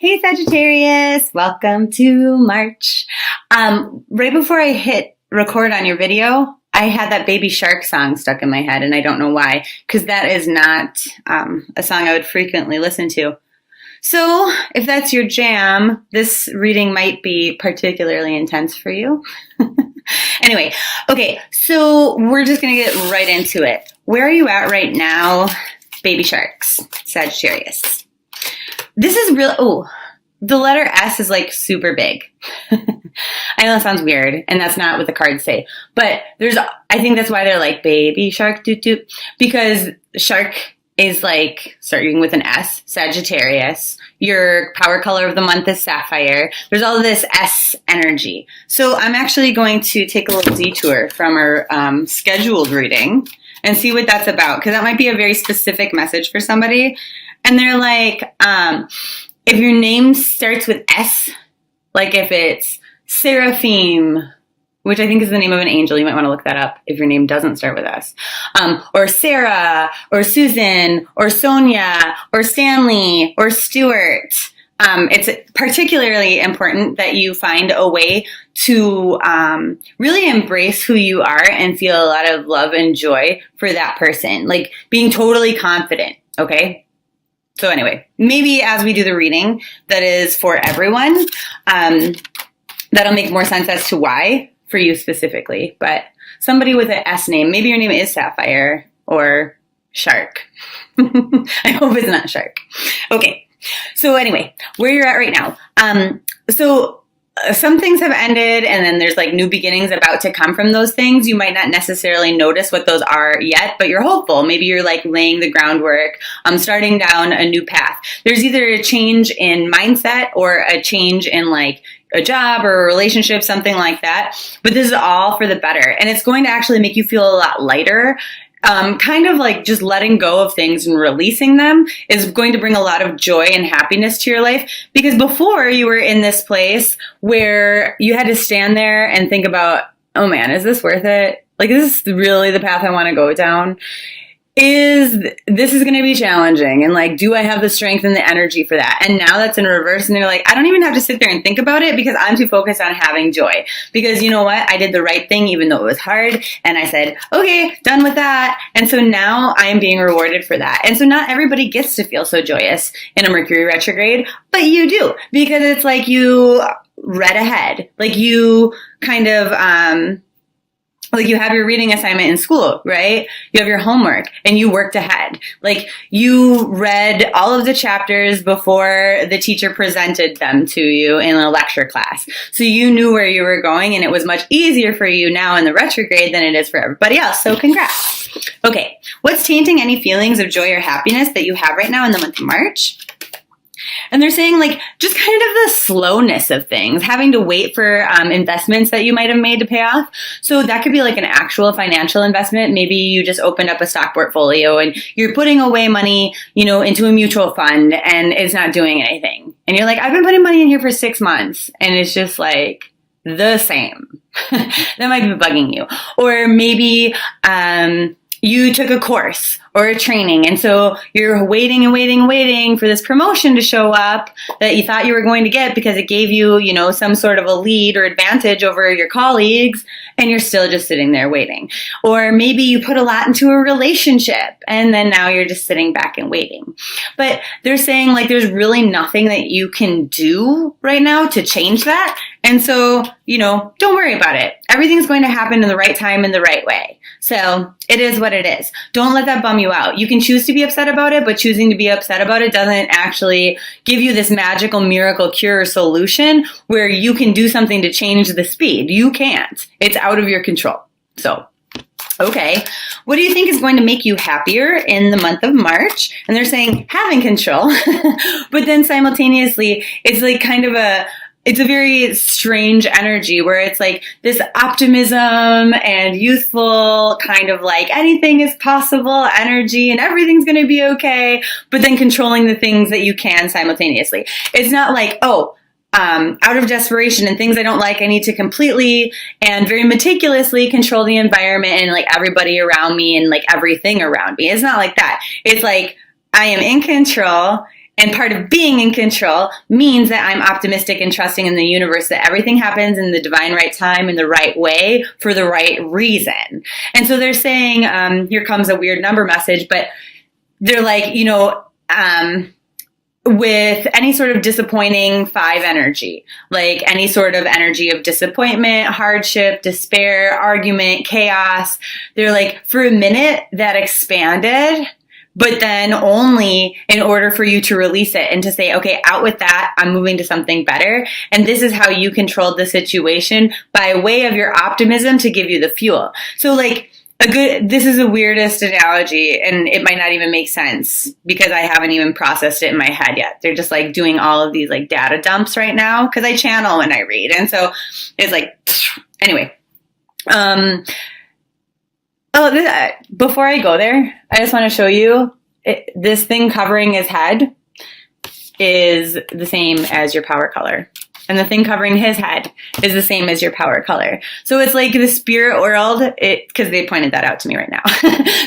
Hey Sagittarius, welcome to March. Right before I hit record on your video, I had that Baby Shark song stuck in my head, and I don't know why, because that is not a song I would frequently listen to. So if that's your jam, this reading might be particularly intense for you. Anyway, okay, so we're just going to get right into it. Where are you at right now, Baby Sharks, Sagittarius? This is real. Oh, the letter S is like super big. I know that sounds weird, and that's not what the cards say. But I think that's why they're like baby shark doot doot, because shark is like starting with an S, Sagittarius. Your power color of the month is sapphire. There's all this S energy. So I'm actually going to take a little detour from our scheduled reading and see what that's about, because that might be a very specific message for somebody. And they're like, if your name starts with S, like if it's Seraphim, which I think is the name of an angel, you might want to look that up if your name doesn't start with S, or Sarah, or Susan, or Sonia, or Stanley, or Stuart. It's particularly important that you find a way to really embrace who you are and feel a lot of love and joy for that person, like being totally confident, okay? So anyway, maybe as we do the reading that is for everyone, that'll make more sense as to why for you specifically. But somebody with an S name, maybe your name is Sapphire or Shark. I hope it's not Shark. Okay. So anyway, where you're at right now. Some things have ended, and then there's like new beginnings about to come from those things. You might not necessarily notice what those are yet, but you're hopeful. Maybe you're like laying the groundwork, starting down a new path. There's either a change in mindset or a change in like a job or a relationship, something like that. But this is all for the better, and it's going to actually make you feel a lot lighter. Kind of like just letting go of things and releasing them is going to bring a lot of joy and happiness to your life, because before you were in this place where you had to stand there and think about, oh man, is this worth it? Like, is this really the path I want to go down? This is going to be challenging, and like, do I have the strength and the energy for that? And now that's in reverse, and they're like, I don't even have to sit there and think about it because I'm too focused on having joy. Because you know what? I did the right thing even though it was hard, and I said, okay, done with that. And so now I am being rewarded for that. And so not everybody gets to feel so joyous in a Mercury retrograde, but you do, because it's like you read ahead. Like you kind of, like you have your reading assignment in school, right? You have your homework and you worked ahead. Like you read all of the chapters before the teacher presented them to you in a lecture class. So you knew where you were going, and it was much easier for you now in the retrograde than it is for everybody else. So congrats. Okay. What's tainting any feelings of joy or happiness that you have right now in the month of March? And they're saying like just kind of the slowness of things, having to wait for investments that you might have made to pay off. So that could be like an actual financial investment. Maybe you just opened up a stock portfolio and you're putting away money, into a mutual fund, and it's not doing anything. And you're like, I've been putting money in here for 6 months, and it's just like the same. That might be bugging you. Or maybe, you took a course or a training, and so you're waiting and waiting and waiting for this promotion to show up that you thought you were going to get because it gave you, some sort of a lead or advantage over your colleagues, and you're still just sitting there waiting. Or maybe you put a lot into a relationship, and then now you're just sitting back and waiting. But they're saying like there's really nothing that you can do right now to change that. And so, don't worry about it. Everything's going to happen in the right time, in the right way. So it is what it is. Don't let that bum you out. You can choose to be upset about it, but choosing to be upset about it doesn't actually give you this magical miracle cure solution where you can do something to change the speed. You can't. It's out of your control. So, okay, what do you think is going to make you happier in the month of March? And they're saying having control, but then simultaneously, it's like kind of it's a very strange energy where it's like this optimism and youthful kind of like anything is possible energy and everything's going to be okay, but then controlling the things that you can simultaneously. It's not like, out of desperation and things I don't like, I need to completely and very meticulously control the environment and like everybody around me and like everything around me. It's not like that. It's like I am in control And part of being in control means that I'm optimistic and trusting in the universe that everything happens in the divine right time, in the right way, for the right reason. And so they're saying, here comes a weird number message, but they're like, with any sort of disappointing 5 energy, like any sort of energy of disappointment, hardship, despair, argument, chaos, they're like, for a minute that expanded, but then only in order for you to release it and to say, okay, out with that, I'm moving to something better. And this is how you controlled the situation by way of your optimism to give you the fuel. So like this is the weirdest analogy, and it might not even make sense because I haven't even processed it in my head yet. They're just like doing all of these like data dumps right now because I channel when I read. And so it's like, anyway. Before I go there, I just want to show you this thing covering his head is the same as your power color. And the thing covering his head is the same as your power color. So it's like the spirit world, because they pointed that out to me right now.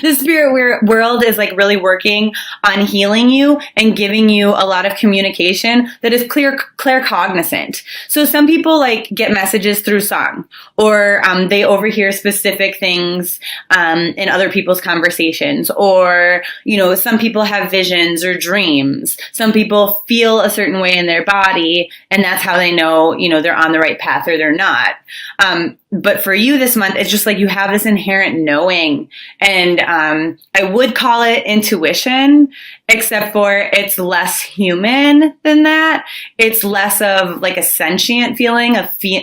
The spirit world is like really working on healing you and giving you a lot of communication that is claircognizant. So some people like get messages through song, or they overhear specific things in other people's conversations, or, some people have visions or dreams. Some people feel a certain way in their body, and that's how they know, they're on the right path or they're not. But for you this month, it's just like you have this inherent knowing. And I would call it intuition, except for it's less human than that. It's less of like a sentient feeling,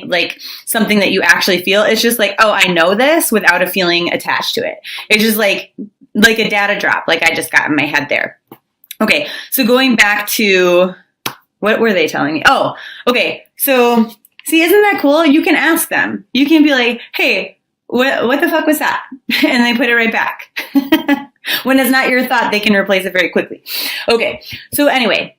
like something that you actually feel. It's just like, oh, I know this without a feeling attached to it. It's just like a data drop, like I just got in my head there. Okay, so going back to... what were they telling me? Oh, okay. So, see, isn't that cool? You can ask them. You can be like, hey, what the fuck was that? And they put it right back. When it's not your thought, they can replace it very quickly. Okay. So anyway,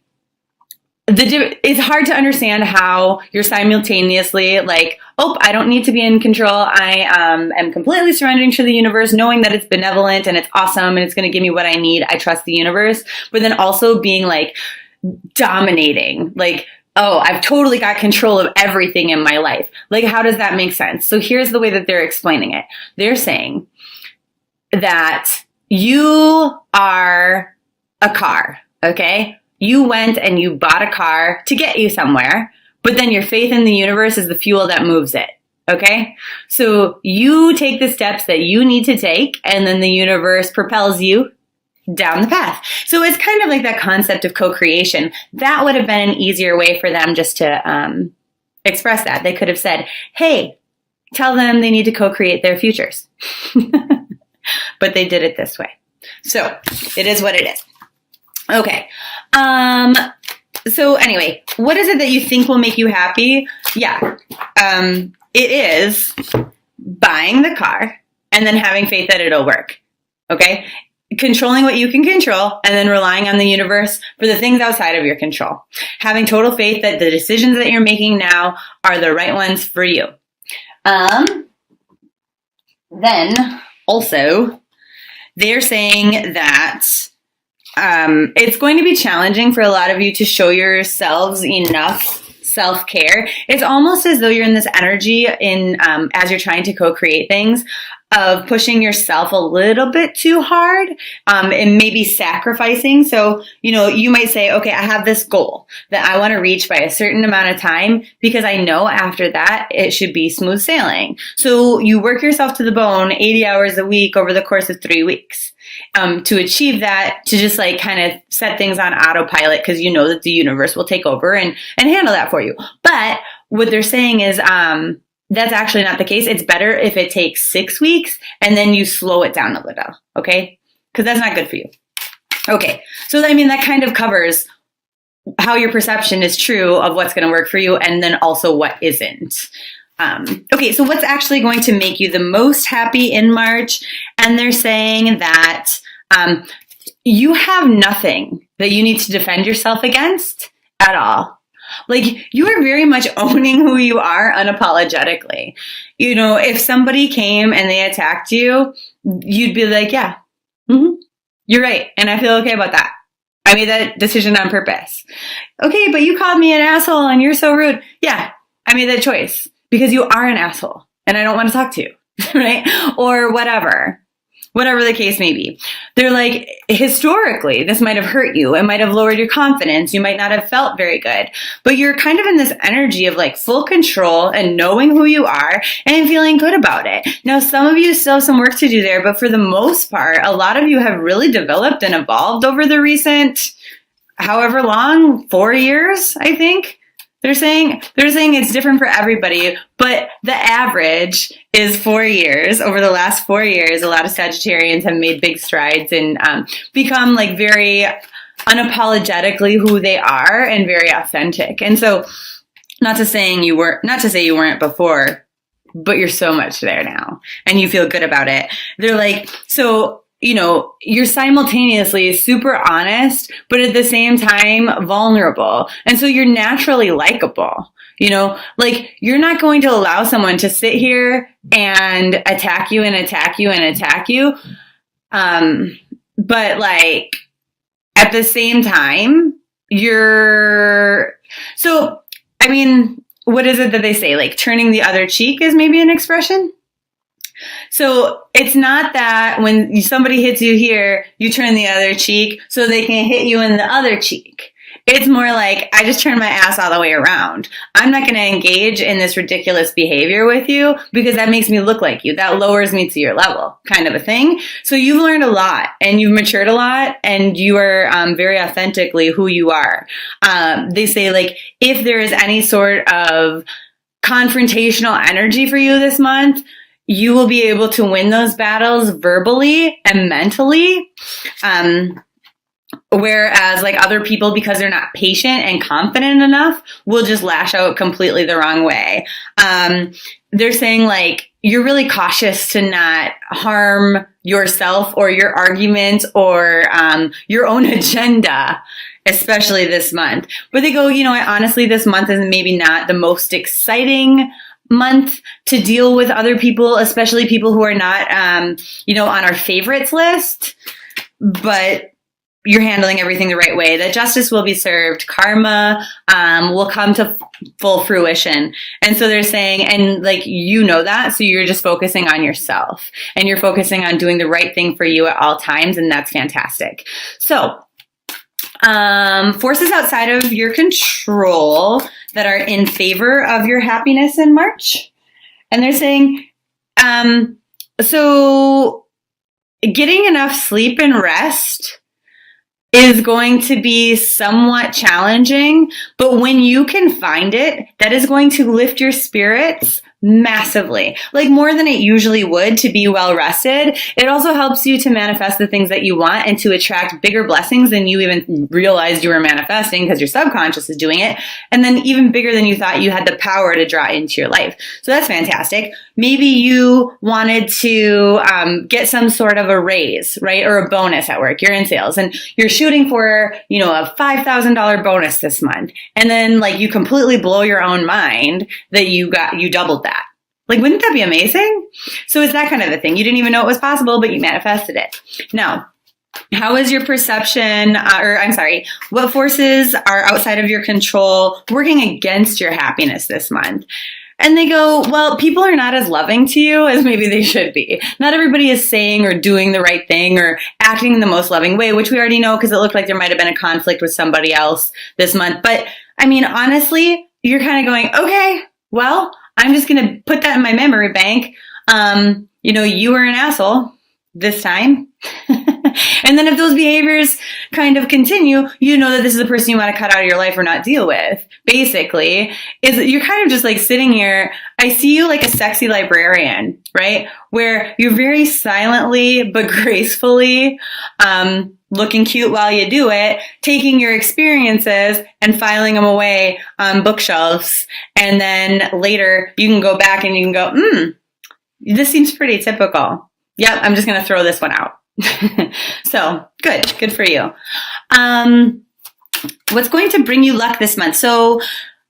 it's hard to understand how you're simultaneously like, oh, I don't need to be in control. I am completely surrendering to the universe, knowing that it's benevolent and it's awesome and it's going to give me what I need. I trust the universe. But then also being like, dominating, like, oh, I've totally got control of everything in my life. Like, how does that make sense? So here's the way that they're explaining it. They're saying that you are a car, okay? You went and you bought a car to get you somewhere, but then your faith in the universe is the fuel that moves it. Okay? So you take the steps that you need to take, and then the universe propels you down the path. So it's kind of like that concept of co-creation. That would have been an easier way for them just to express that. They could have said, hey, tell them they need to co-create their futures. But they did it this way. So it is what it is. Okay. So anyway, what is it that you think will make you happy? Yeah. It is buying the car and then having faith that it'll work. Okay? Controlling what you can control and then relying on the universe for the things outside of your control. Having total faith that the decisions that you're making now are the right ones for you. Then also, they're saying that it's going to be challenging for a lot of you to show yourselves enough self-care. It's almost as though you're in this energy as you're trying to co-create things of pushing yourself a little bit too hard, and maybe sacrificing. So, you might say, okay, I have this goal that I want to reach by a certain amount of time because I know after that it should be smooth sailing. So you work yourself to the bone 80 hours a week over the course of 3 weeks. To achieve that, to just like kind of set things on autopilot because you know that the universe will take over and handle that for you. But what they're saying is, that's actually not the case. It's better if it takes 6 weeks and then you slow it down a little, okay? Because that's not good for you. Okay, so that kind of covers how your perception is true of what's going to work for you and then also what isn't. Okay, so what's actually going to make you the most happy in March? And they're saying that you have nothing that you need to defend yourself against at all. Like, you are very much owning who you are unapologetically. If somebody came and they attacked you, you'd be like, yeah, you're right. And I feel okay about that. I made that decision on purpose. Okay, but you called me an asshole and you're so rude. Yeah, I made that choice because you are an asshole and I don't want to talk to you, right? Or whatever the case may be. They're like, historically, this might have hurt you. It might have lowered your confidence. You might not have felt very good, but you're kind of in this energy of like full control and knowing who you are and feeling good about it. Now, some of you still have some work to do there, but for the most part, a lot of you have really developed and evolved over the recent, however long, 4 years, I think. They're saying it's different for everybody, but the average is 4 years. Over the last 4 years, a lot of Sagittarians have made big strides and become like very unapologetically who they are and very authentic. And so, not to say you weren't before, but you're so much there now, and you feel good about it. They're like, so. You're simultaneously super honest, but at the same time vulnerable. And so you're naturally likable. Like you're not going to allow someone to sit here and attack you and attack you and attack you. But like at the same time, what is it that they say? Like turning the other cheek is maybe an expression. So it's not that when somebody hits you here, you turn the other cheek so they can hit you in the other cheek. It's more like, I just turn my ass all the way around. I'm not going to engage in this ridiculous behavior with you because that makes me look like you. That lowers me to your level, kind of a thing. So you've learned a lot and you've matured a lot and you are very authentically who you are. They say like, if there is any sort of confrontational energy for you this month, you will be able to win those battles verbally and mentally. Whereas like other people, because they're not patient and confident enough, will just lash out completely the wrong way. They're saying like, you're really cautious to not harm yourself or your argument or your own agenda, especially this month. But they go, honestly, this month is maybe not the most exciting month to deal with other people, especially people who are not, on our favorites list, but you're handling everything the right way, that justice will be served, karma, will come to full fruition. And so they're saying, and like, that, so you're just focusing on yourself and you're focusing on doing the right thing for you at all times. And that's fantastic. So, forces outside of your control that are in favor of your happiness in March. And they're saying, so getting enough sleep and rest is going to be somewhat challenging, but when you can find it, that is going to lift your spirits massively, like more than it usually would to be well rested. It also helps you to manifest the things that you want and to attract bigger blessings than you even realized you were manifesting because your subconscious is doing it. And then even bigger than you thought you had the power to draw into your life. So that's fantastic. Maybe you wanted to get some sort of a raise, right? Or a bonus at work. You're in sales and you're shooting for, a $5,000 bonus this month. And then like you completely blow your own mind that you doubled that. Like, wouldn't that be amazing? So it's that kind of a thing. You didn't even know it was possible, but you manifested it. Now, how is your perception, what forces are outside of your control working against your happiness this month? And they go, well, people are not as loving to you as maybe they should be. Not everybody is saying or doing the right thing or acting in the most loving way, which we already know because it looked like there might have been a conflict with somebody else this month. But I mean, honestly, you're kind of going, okay, well, I'm just going to put that in my memory bank. You were an asshole this time. And then if those behaviors kind of continue, you know that this is the person you want to cut out of your life or not deal with. Basically, is that you're kind of just like sitting here. I see you like a sexy librarian, right? Where you're very silently but gracefully looking cute while you do it, taking your experiences and filing them away on bookshelves. And then later you can go back and you can go, this seems pretty typical. Yep, I'm just going to throw this one out. So good for you. What's going to bring you luck this month? So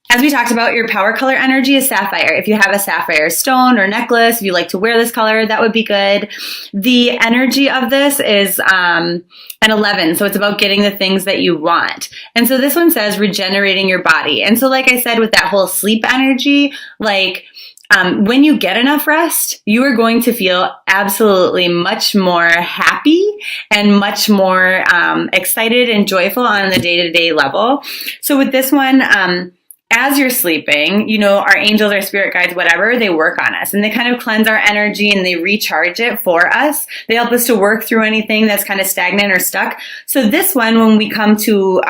As we talked about, your power color energy is sapphire. If you have a sapphire stone or necklace, if you like to wear this color, that would be good. The energy of this is an 11. So it's about getting the things that you want. And so this one says regenerating your body. And so like I said, with that whole sleep energy, like when you get enough rest, you are going to feel absolutely much more happy and much more excited and joyful on the day-to-day level. So with this one, as you're sleeping, you know, our angels, our spirit guides, whatever, they work on us and they kind of cleanse our energy and they recharge it for us. They help us to work through anything that's kind of stagnant or stuck. So this one, when we come to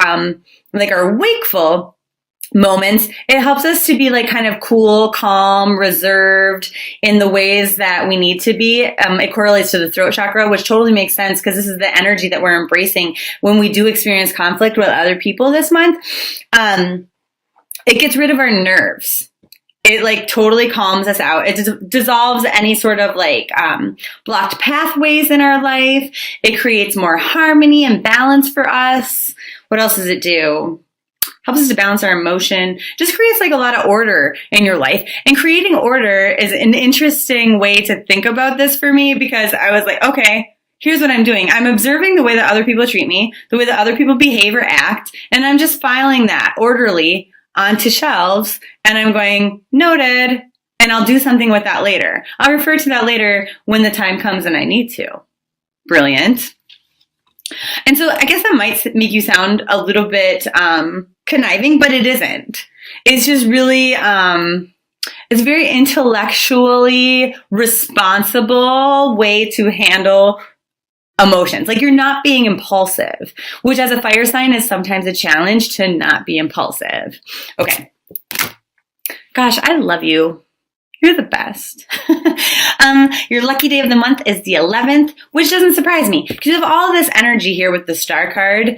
like our wakeful moments, it helps us to be like kind of cool, calm, reserved in the ways that we need to be. It correlates to the throat chakra, which totally makes sense because this is the energy that we're embracing when we do experience conflict with other people this month. It gets rid of our nerves. It like totally calms us out. It dissolves any sort of like blocked pathways in our life. It creates more harmony and balance for us. What else does it do? Helps us to balance our emotion. Just creates like a lot of order in your life. And creating order is an interesting way to think about this for me because I was like, okay, here's what I'm doing. I'm observing the way that other people treat me, the way that other people behave or act, and I'm just filing that orderly onto shelves, and I'm going, noted, and I'll do something with that later. I'll refer to that later when the time comes and I need to. Brilliant. And so I guess that might make you sound a little bit conniving, but it isn't. It's just really, it's a very intellectually responsible way to handle emotions. Like you're not being impulsive, which as a fire sign is sometimes a challenge to not be impulsive. Okay. Gosh, I love you. You're the best. Your lucky day of the month is the 11th, which doesn't surprise me because you have all this energy here with the star card,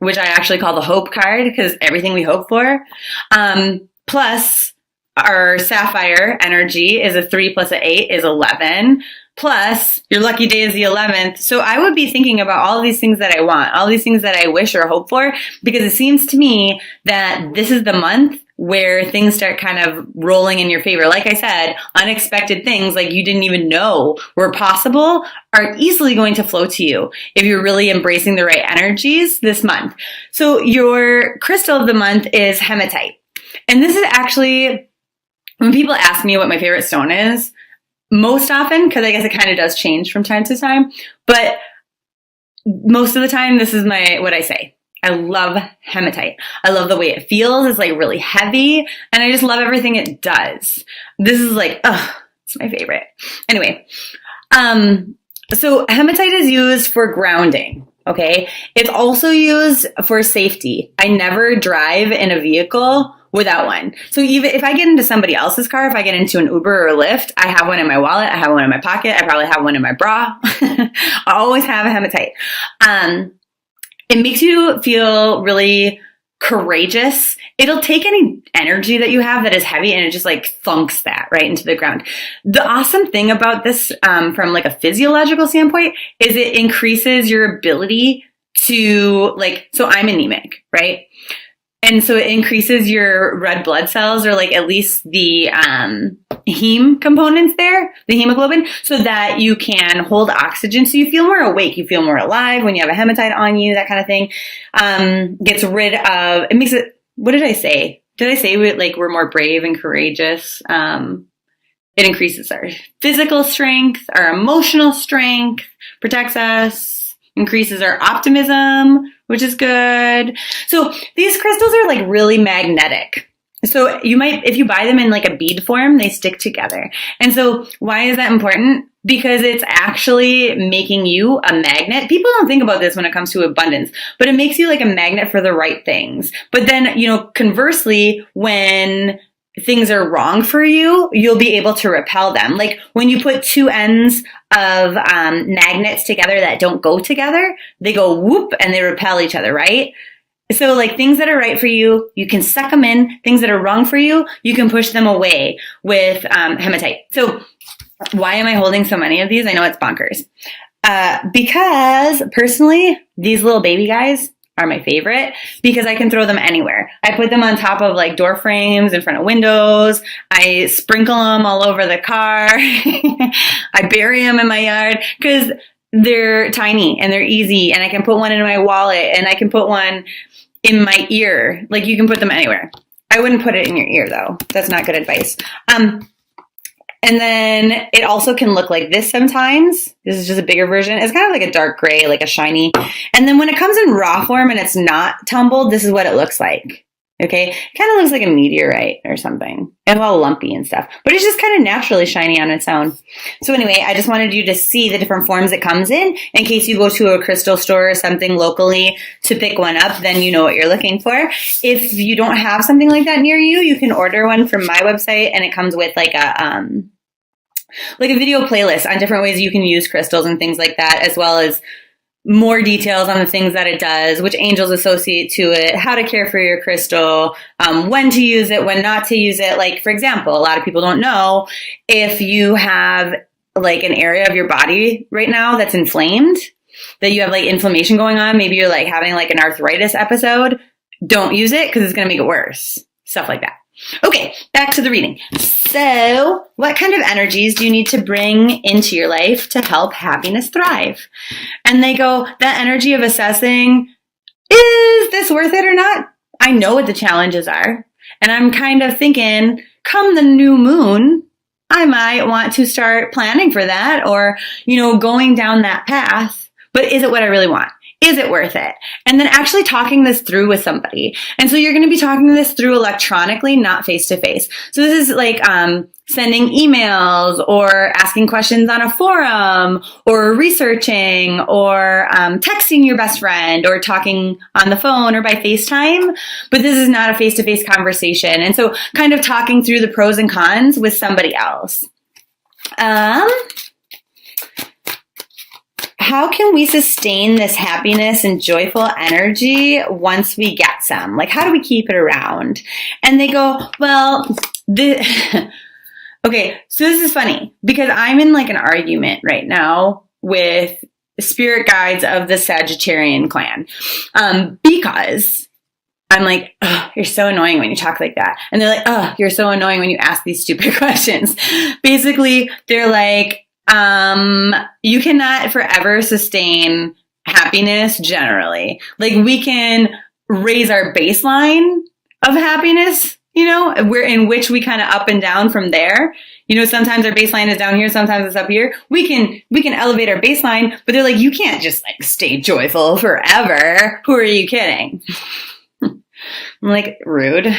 which I actually call the hope card because everything we hope for. Plus our sapphire energy is a 3 plus an 8 is 11. Plus, your lucky day is the 11th. So I would be thinking about all these things that I want, all these things that I wish or hope for, because it seems to me that this is the month where things start kind of rolling in your favor. Like I said, unexpected things like you didn't even know were possible are easily going to flow to you if you're really embracing the right energies this month. So your crystal of the month is hematite. And this is actually, when people ask me what my favorite stone is, most often, because I guess it kind of does change from time to time, but most of the time, this is what I say. I love hematite. I love the way it feels. It's like really heavy, and I just love everything it does. This is like, it's my favorite. Anyway, so hematite is used for grounding. Okay. It's also used for safety. I never drive in a vehicle without one. So even if I get into somebody else's car, if I get into an Uber or a Lyft, I have one in my wallet. I have one in my pocket. I probably have one in my bra. I always have a hematite. It makes you feel really courageous. It'll take any energy that you have that is heavy and it just like thunks that right into the ground. The awesome thing about this, from like a physiological standpoint, is it increases your ability to like, so I'm anemic, right? And so it increases your red blood cells, or like at least the heme components there, the hemoglobin, so that you can hold oxygen. So you feel more awake, you feel more alive when you have a hematite on you, that kind of thing. Gets rid of, it makes it, what did I say? Did I say we're more brave and courageous? It increases our physical strength, our emotional strength, protects us, increases our optimism, which is good. So these crystals are like really magnetic. So you might, if you buy them in like a bead form, they stick together. And so why is that important? Because it's actually making you a magnet. People don't think about this when it comes to abundance, but it makes you like a magnet for the right things. But then, conversely, when things are wrong for you, you'll be able to repel them. Like when you put two ends of magnets together that don't go together, they go whoop and they repel each other, right? So like things that are right for you, you can suck them in. Things that are wrong for you, you can push them away with hematite. So why am I holding so many of these? I know it's bonkers. Because personally, these little baby guys, are my favorite because I can throw them anywhere. I put them on top of like door frames in front of windows. I sprinkle them all over the car. I bury them in my yard because they're tiny and they're easy, and I can put one in my wallet and I can put one in my ear. Like, you can put them anywhere. I wouldn't put it in your ear though. That's not good advice. And then it also can look like this sometimes. This is just a bigger version. It's kind of like a dark gray, like a shiny. And then when it comes in raw form and it's not tumbled, this is what it looks like. Okay? It kind of looks like a meteorite or something. It's all lumpy and stuff. But it's just kind of naturally shiny on its own. So anyway, I just wanted you to see the different forms it comes in case you go to a crystal store or something locally to pick one up, then you know what you're looking for. If you don't have something like that near you, you can order one from my website, and it comes with like a video playlist on different ways you can use crystals and things like that, as well as more details on the things that it does, which angels associate to it, how to care for your crystal, when to use it, when not to use it. Like, for example, a lot of people don't know if you have like an area of your body right now that's inflamed, that you have like inflammation going on. Maybe you're like having like an arthritis episode. Don't use it because it's going to make it worse. Stuff like that. Okay, back to the reading. So, what kind of energies do you need to bring into your life to help happiness thrive? And they go, that energy of assessing, is this worth it or not? I know what the challenges are. And I'm kind of thinking, come the new moon, I might want to start planning for that or, going down that path. But is it what I really want? Is it worth it? And then actually talking this through with somebody. And so you're going to be talking this through electronically, not face to face. So this is like sending emails or asking questions on a forum or researching or texting your best friend or talking on the phone or by FaceTime. But this is not a face-to-face conversation. And so kind of talking through the pros and cons with somebody else. How can we sustain this happiness and joyful energy once we get some? Like, how do we keep it around? And they go, well, okay, so this is funny because I'm in like an argument right now with spirit guides of the Sagittarian clan. Because I'm like, oh, you're so annoying when you talk like that. And they're like, oh, you're so annoying when you ask these stupid questions. Basically, they're like, you cannot forever sustain happiness generally. Like, we can raise our baseline of happiness, in which we kind of up and down from there. Sometimes our baseline is down here, sometimes it's up here. We can elevate our baseline, but they're like, you can't just like stay joyful forever. Who are you kidding? I'm like, rude.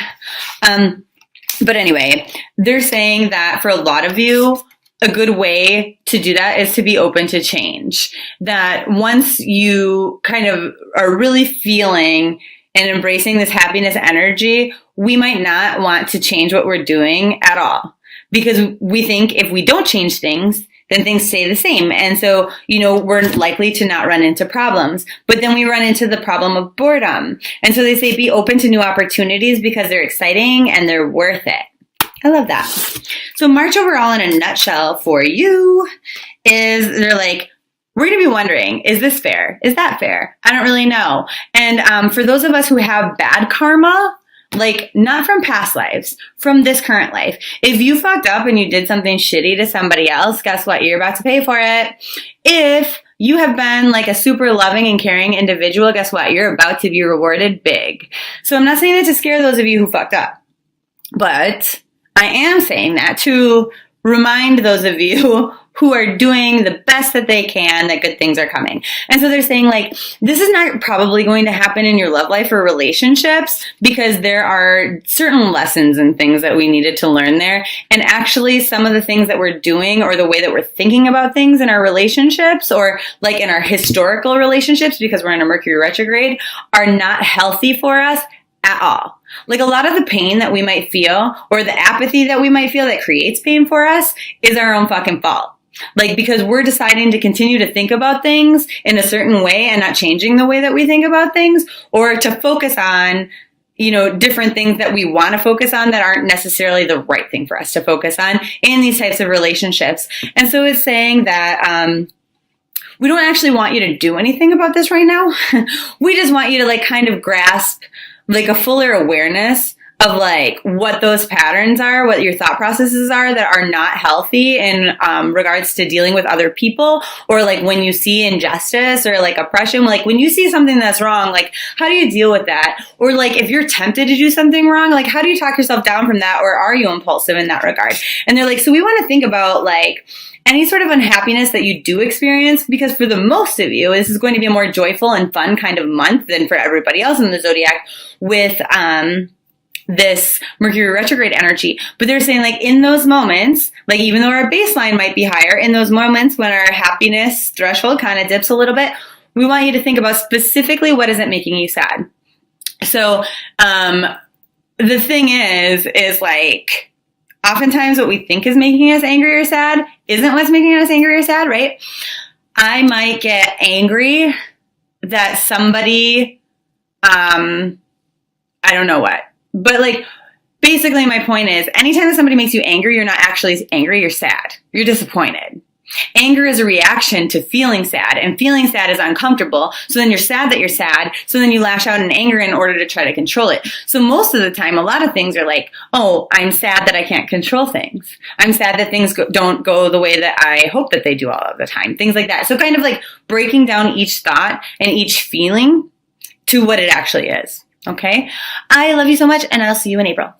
But anyway, they're saying that for a lot of you, a good way to do that is to be open to change. That once you kind of are really feeling and embracing this happiness energy, we might not want to change what we're doing at all. Because we think if we don't change things, then things stay the same. And so, we're likely to not run into problems. But then we run into the problem of boredom. And so they say be open to new opportunities because they're exciting and they're worth it. I love that. So March overall in a nutshell for you is they're like, we're going to be wondering, is this fair? Is that fair? I don't really know. And for those of us who have bad karma, like not from past lives, from this current life, if you fucked up and you did something shitty to somebody else, guess what? You're about to pay for it. If you have been like a super loving and caring individual, guess what? You're about to be rewarded big. So I'm not saying that to scare those of you who fucked up, but I am saying that to remind those of you who are doing the best that they can that good things are coming. And so they're saying like, this is not probably going to happen in your love life or relationships because there are certain lessons and things that we needed to learn there. And actually some of the things that we're doing or the way that we're thinking about things in our relationships or like in our historical relationships, because we're in a Mercury retrograde, are not healthy for us at all. Like a lot of the pain that we might feel or the apathy that we might feel that creates pain for us is our own fucking fault. Like, because we're deciding to continue to think about things in a certain way and not changing the way that we think about things, or to focus on, different things that we want to focus on that aren't necessarily the right thing for us to focus on in these types of relationships. And so it's saying that, we don't actually want you to do anything about this right now. We just want you to like kind of grasp like a fuller awareness of like what those patterns are, what your thought processes are that are not healthy in regards to dealing with other people, or like when you see injustice or like oppression, like when you see something that's wrong, like how do you deal with that? Or like if you're tempted to do something wrong, like how do you talk yourself down from that? Or are you impulsive in that regard? And they're like, so we want to think about like any sort of unhappiness that you do experience, because for the most of you, this is going to be a more joyful and fun kind of month than for everybody else in the zodiac with, this Mercury retrograde energy. But they're saying like in those moments, like even though our baseline might be higher, in those moments when our happiness threshold kind of dips a little bit, we want you to think about specifically what isn't making you sad. So the thing is like oftentimes what we think is making us angry or sad isn't what's making us angry or sad, right? I might get angry that somebody, I don't know what. But like, basically my point is anytime that somebody makes you angry, you're not actually angry, you're sad. You're disappointed. Anger is a reaction to feeling sad, and feeling sad is uncomfortable. So then you're sad that you're sad. So then you lash out in anger in order to try to control it. So most of the time, a lot of things are like, oh, I'm sad that I can't control things. I'm sad that things don't go the way that I hope that they do all of the time. Things like that. So kind of like breaking down each thought and each feeling to what it actually is. Okay. I love you so much, and I'll see you in April.